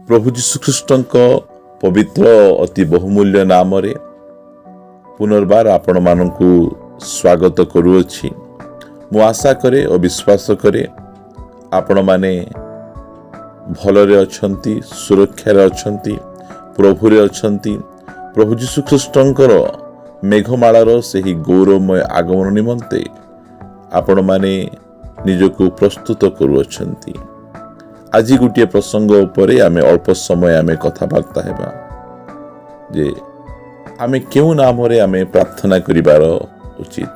प्रभु जीशुख्रीष्टଙ୍କ पवित्र अति बहुमूल्य नाम रे पुनर्बार आपण मानकु स्वागत करूअछि। मु आशा करे और विश्वास करे आपण माने भलरे अछंती, सुरक्षा रे अछंती, प्रभु रे अछंती। प्रभु जीशुख्रीष्टଙ୍କର मेघमाଳାର ସେହି गौरवमय आगमन निमंते आपण माने निजको प्रस्तुत करूअछंती। आज गोटे प्रसंग उपरे आमे अल्प समय आमे कथबार्ता हेबा जे आमे केउ नाम रे आमे प्रार्थना करिबार उचित,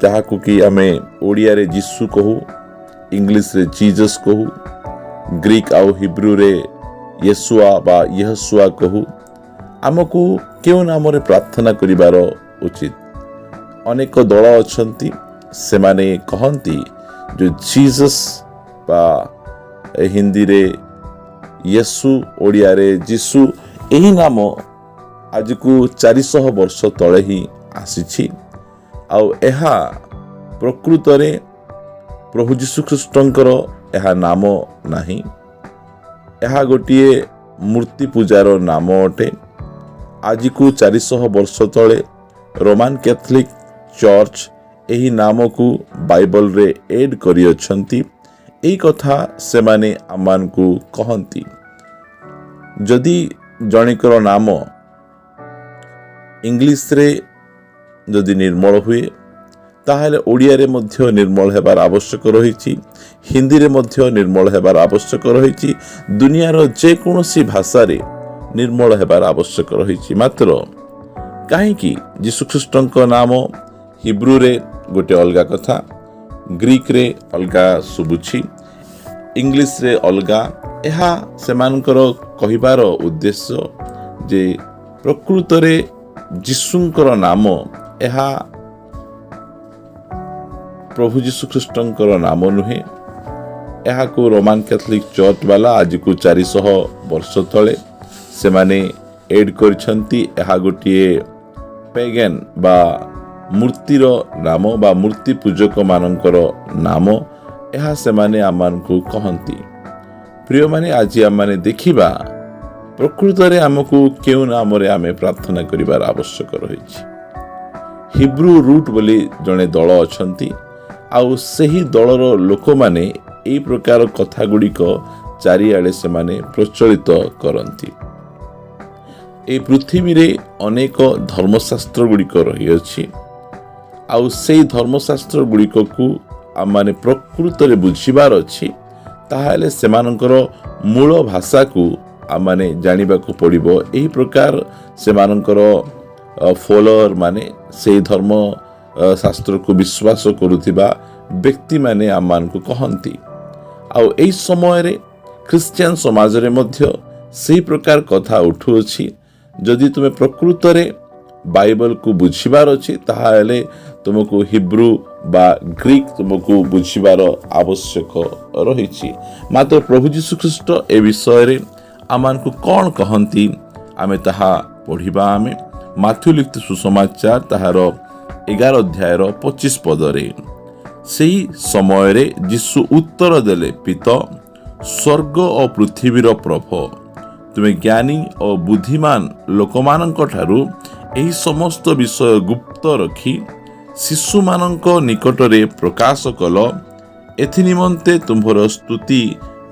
जहाकु कि आमे ओडिया रे यीशु कहू, इंग्लिश रे जीसस कहू, ग्रीक आउ हिब्रू रे येशुआ बा यहोशुआ कहू। आमको केउ नाम रे प्रार्थना करिबार उचित। अनेक दल अछंती, से माने कहंती जो जीसस बा हिंदी रे येशु, ओडिया रे जीसु, एही नाम आज को 400 वर्ष तले ही आसीछि। आउ एहा प्रकृत रे प्रभु जीशुख्रीष्टଙ୍କର एहा नाम नाही। एहा गोटिए मूर्ति पूजार नाम अटे। आज को 400 वर्ष तले रोमान कैथोलिक चर्च एही नाम को बाइबल रे एड करी अछंती। एई कथा से माने आमान को कहंती। जदि जणिकर नाम इंग्लिश रे जदि निर्मल हुए ताहले ओडिया रे मध्य निर्मल हेबार आवश्यक रहिछि, हिंदी रे मध्य निर्मल हेबार आवश्यक रहिछि, दुनियार जे कोनोसी भाषा रे निर्मल हेबार आवश्यक रहिछि। मात्र काहेकि जीशुख्रीष्टଙ୍କ नाम हिब्रू रे गोटे अलगा कथा, ग्रीक रे अलगा सुबुछि, इंग्लिश रे अलगा। एहा सेमानकर कहिबार उद्देश्य जे प्रकृत रे जीशुंकर नाम एहा प्रभु जीशुख्रीष्टଙ୍କର नाम नुहे। एहा को रोमान कैथोलिक चर्च वाला आज को 400 वर्ष तले से माने एड करछंती। एहा गोटिए पेगन बा मूर्तिर नाम बा मूर्ति पूजक मानकर नाम। एहा से माने आमान को कहंती। प्रिय माने आज आमाने देखिबा प्रकृत रे हमको केउ नाम रे आमे प्रार्थना करिबार आवश्यक रहिछि। हिब्रू रूट बोली जने दल अछंती, आउ सही दलर लोक माने एई प्रकार कथा गुड़िक चारिआडे से माने प्रचलित करंती। ए पृथ्वी रे अनेक धर्मशास्त्र गुड़िक रही अछि। आउ सेई धर्मशास्त्र गुड़िक को आमाने प्रकृत रे बुझिबार अछि, ताहाले सेमानकर मूल भाषा को आमाने जानिबा को पड़िबो। एही प्रकार सेमानकर फॉलोअर माने सेई धर्म शास्त्र को विश्वास करुथिबा व्यक्ति माने आमान को कहंती। आउ एही समय रे क्रिश्चियन समाज रे मध्य सेही प्रकार कथा उठु अछि। जदि तुमे प्रकृत रे बाइबल को बुझिबार अछि ताहाले तुमको हिब्रू बा ग्रीक तुमको बुझिबार आवश्यक रहिछि। मात्र प्रभु जीशुख्रीष्ट ए विषय रे आमान को कोन कहंती आमे ताहा पढिबा। आमे माथ्यू लिखित सुसमाचार ताहार 11 अध्याय 25 पद रे सेही समय रे यीशु उत्तर देले, पिता, स्वर्ग और पृथ्वीर प्रभु, तुमे ज्ञानी और बुद्धिमान लोकमानंक ठारू एही समस्त विषय गुप्त रखी शिशु मानंक निकटरे प्रकाश कल, एथि निमंते तुम्भर स्तुति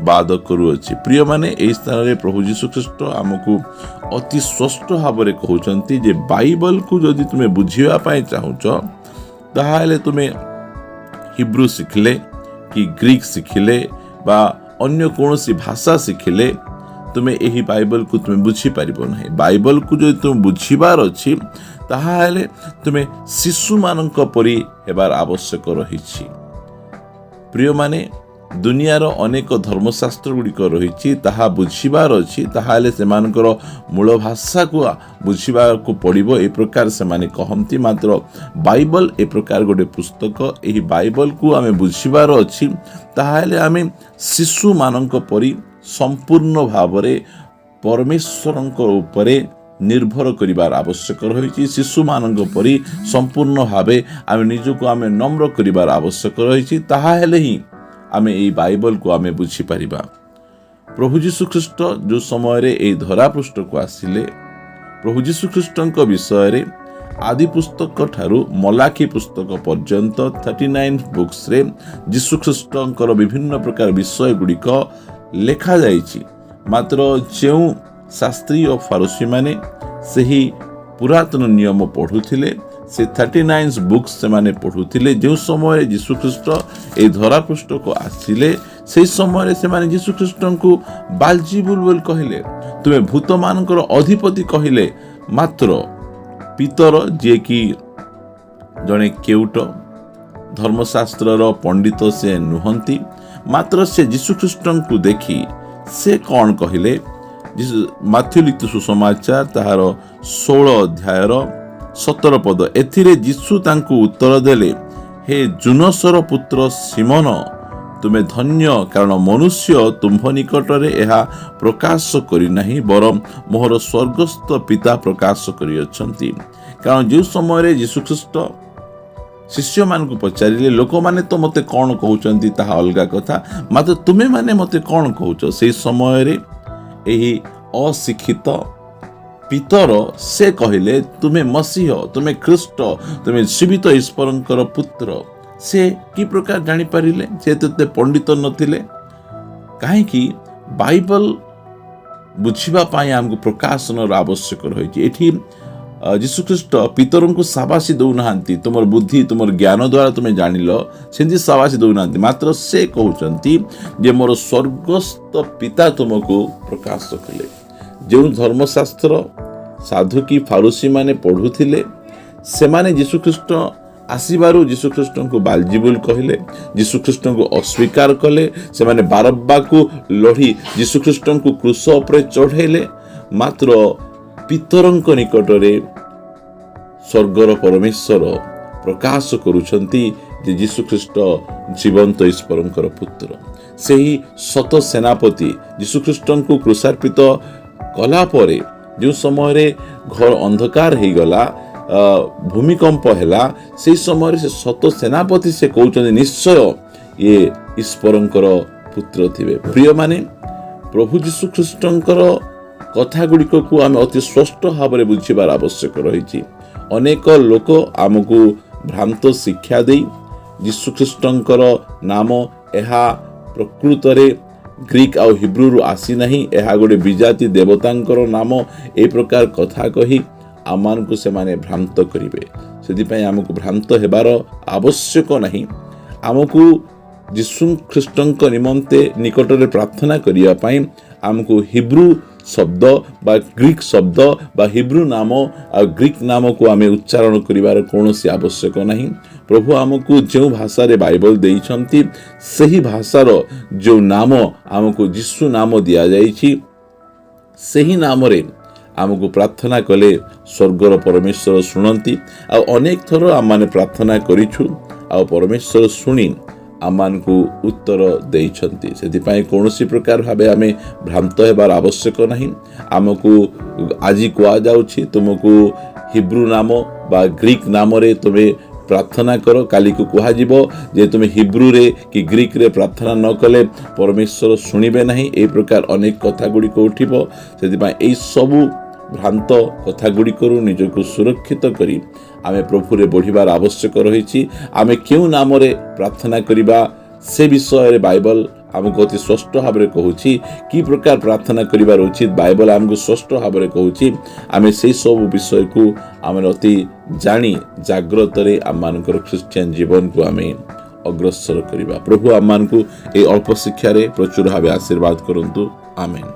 बाद करूअछि। प्रिय माने एही स्थान रे प्रभु जीशुख्रीष्ट हमकु अति स्पष्ट भाव रे कहउचंती जे बाइबल को जदि तुमे बुझिबा पई चाहुच ताहाले तुमे हिब्रू सिखले कि ग्रीक सिखले बा अन्य कोनोसी भाषा सिखले तुमे एही बाइबल को तुमे बुझी पारिबो नाही। बाइबल को जदि तुम बुझिबार अछि ताहाले तुमे शिशु मानंक परि हेबार आवश्यक रहिछि। प्रिय माने दुनियार अनेक धर्मशास्त्र गुड़िक रही ताहा बुझिबार अछि, ताहाले सेमानकर मूल भाषा को बुझिबार को पड़िबो। ए प्रकार से माने कहंती। मात्र बाइबल ए प्रकार गोटे पुस्तक, एही बाइबल को आमे बुझिबार अछि ताहाले आमे शिशु मानंक परि संपूर्ण भावरे परमेश्वरंक उपरे निर्भर करिबार आवश्यक रही। शिशु मानंक परि संपूर्ण भावे आमे निजको आमे नम्र करिबार आवश्यक रही। ताहाले ही आमे एई बाइबल को आमे बुझी परिबा। प्रभु जीशु ख्रीष्ट जो समय ए धरा पृष्ठ को आसिले प्रभु जीशु ख्रीष्ट विषय रे आदि पुस्तक ठारू मलाखी पुस्तक पर्यंत 39 बुक्स रे जीशु ख्रीष्टंकर विभिन्न प्रकार विषय गुड़िक लेखा जाइछि। मात्र जो शास्त्री और फारूसी माने सही पुरातन नियम पढ़ुथिले से 39 बुक्स से माने पढ़ुथिले जो समय जीशु ख्रीष्ट ए धरा पृष्ठ को आसिले से समय से माने जीशु ख्रीष्ट को बालजीबुल बोल कहले तुमे भूत मानकर अधिपति कहले। मात्र पितर जे कि जड़े केउट धर्मशास्त्र पंडित से नुहंती मात्र से जीशु ख्रीष्ट को देखी से कौन कहले माथ्यू लिखित सुसमाचार ताहार 16 अध्यायर 17 पद एथिरे जीशु तांकु उत्तर देले हे जुनसर पुत्र सिमोन तुमे धन्य कारण मनुष्य तुम्भ निकटरे एहा प्रकाश करी नहीं बरम मोहर स्वर्गस्थ पिता प्रकाश करी अछंती। कारण जो समय जीशु ख्रीष्ट शिष्य मान को पचारिले लोक माने तो मते कौन कहउचंती ताहा अलगा कथा मात्र तुमे माने मते कौन कहउच से समय रे एही अशिक्षित पितर से कहले तुमे मसीह तुमे ख्रीष्ट तुमे जीवित ईश्वरंकर पुत्र से कि प्रकार जानी पारिले से ते पंडित नथिले काहेकि बाइबल बुझिबा पाई हमको प्रकाशन आवश्यक रही। एठी जीशु ख्रीष्ट पितर को शाबाशी दौनाहांती तुमर बुद्धि तुमर ज्ञान द्वारा तुमे जानिल सेंती शाबाशी दौनाहांती मात्र से कहउचंती जे मोर स्वर्गस्थ पिता तुमको प्रकाश कले। जो धर्मशास्त्र साधु की फारूसी माने पढ़ुथिले से माने जीशु ख्रीष्ट आसीबारु जीशु ख्रीष्ट को बालजीबुल कहले जीशु ख्रीष्ट को अस्वीकार कले से माने बारब्बा को लड़ी जीशु ख्रीष्ट को क्रूस उपरे चढ़ेले। मात्र पितरंक निकटरे स्वर्गर परमेश्वर प्रकाश करुछंती जे जीशु ख्रीष्ट जीवंत ईश्वरंकर पुत्र सेही सत सेनापति जीशु ख्रीष्ट को क्रूसार्पित कला परे जो समय घर अंधकार हो गला भूमिकंप हैला से समय से सत सेनापति से कहउचंदी निश्चय ये ईश्वरंकर पुत्र थिबे। प्रिय माने प्रभु जीशु ख्रीष्टंकर कथा गुड़िक को आम अति स्पष्ट भाव में बुझिबार आवश्यक रही। अनेक लोक आमको भ्रांत शिक्षा दे जीशु ख्रीष्टंकर नाम एहा प्रकृत रे ग्रीक आउ हिब्रू आसी नहीं एहा गोटे विजाति देवतांकर नाम ए प्रकार कथा कही आमान को से माने भ्रांत करिवे सेदिपई आमको भ्रांत हेबार आवश्यक नहीं। आमको जीशु ख्रीष्टंक निमंते निकटरे प्रार्थना करिया पई आमको हिब्रू शब्द बा ग्रीक शब्द बा हिब्रू नाम आ ग्रीक नाम को आमे उच्चारण करिवार कोनोसी आवश्यक नहीं। प्रभु आमको जो भाषा रे बाइबल देइछंती सही भाषार जो नाम आमको जीशु नाम दिया जाइछि सही नाम रे आमको प्रार्थना कले स्वर्गर परमेश्वर शुणती। आ अनेक थर आम माने प्रार्थना करिछु आ परमेश्वर शुणी आमान को उत्तर देइछंती सेदिपई कोनोसी प्रकार भाबे आमे भ्रांत हेबार आवश्यक नहीं। आमको आज कुआ जाउछि तुमको हिब्रू नाम बा ग्रीक नाम रे तुमे प्रार्थना करो काली को कुहा जीवो जे तुमे हिब्रू रे कि ग्रीक रे प्रार्थना न कले परमेश्वर शुणिबे नहीं। ए प्रकार अनेक कथा गुडी को उठिबो सेदिपई एई सबु भ्रांत कथा गुड़िक निजको सुरक्षित करी आमे प्रभु रे बढ़िबार आवश्यक रही। आमे क्यों नाम रे प्रार्थना करिबा से विषय रे बाइबल आमको अति स्पष्ट भाव में कहूची कि प्रकार प्रार्थना करिबार उचित बाइबल आमको स्पष्ट भाव में कहूची। आमे से सब विषय को आमे अति जानी जाग्रत रे आम मानकर ख्रिस्टियन जीवन को आमे अग्रसर करिबा। प्रभु आम मानकु ए अल्प शिक्षा रे प्रचुर भाव आशीर्वाद करंतु। आमेन।